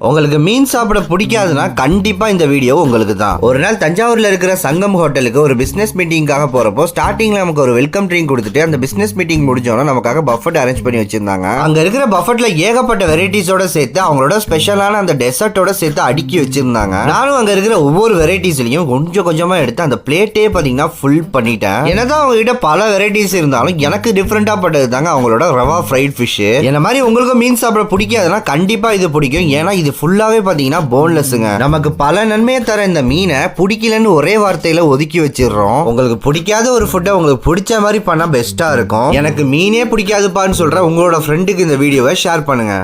உங்களுக்கு மீன் சாப்பிட பிடிக்காதுன்னா கண்டிப்பா இந்த வீடியோ உங்களுக்கு தான். ஒரு நாள் தஞ்சாவூர்ல இருக்கிற சங்கம் ஹோட்டலுக்கு ஒரு பிசினஸ் மீட்டிங்காக போறப்போ ஸ்டார்டிங்ல நமக்கு ஒரு வெல்கம் ட்ரிங்க் கொடுத்துட்டு அந்த பிசினஸ் மீட்டிங் முடிஞ்சோன்னா நமக்காக பஃபட் அரேஞ்ச் பண்ணி வச்சிருந்தாங்க. அங்க இருக்கிற பஃபட்ல ஏகப்பட்ட வெரைட்டிஸோட சேர்த்து அவங்களோட ஸ்பெஷலான அந்த டெசர்ட்டோட சேர்த்து அடுக்கி வச்சிருந்தாங்க. நானும் அங்க இருக்கிற ஒவ்வொரு வெரைட்டிஸ்லயும் கொஞ்சம் கொஞ்சமா எடுத்து அந்த பிளேட்டே பாத்தீங்கன்னா ஃபுல் பண்ணிட்டேன். என்னதான் அவங்க கிட்ட பல வெரைட்டிஸ் இருந்தாலும் எனக்கு டிஃபரெண்டா பட்டது தாங்க அவங்களோட ரவா ஃப்ரைட் ஃபிஷ். என்ன மாதிரி உங்களுக்கு மீன் சாப்பிட பிடிக்காதுன்னா கண்டிப்பா இது பிடிக்கும். ஏன்னா இது ஃபுல்லாவே பாத்தீங்கன்னா போன்லெஸ்ங்க. நமக்கு பல நன்மையை தர இந்த மீனை பிடிக்கலன்னு ஒரே வார்த்தையில ஒதுக்கி வச்சிடுறோம். உங்களுக்கு பிடிக்காத ஒரு ஃபுட்டை உங்களுக்கு பிடிச்ச மாதிரி பண்ணா பெஸ்டா இருக்கும். எனக்கு மீனே பிடிக்காதுப்பான்னு சொல்ற உங்களோட ஃப்ரெண்டுக்கு இந்த வீடியோவை ஷேர் பண்ணுங்க.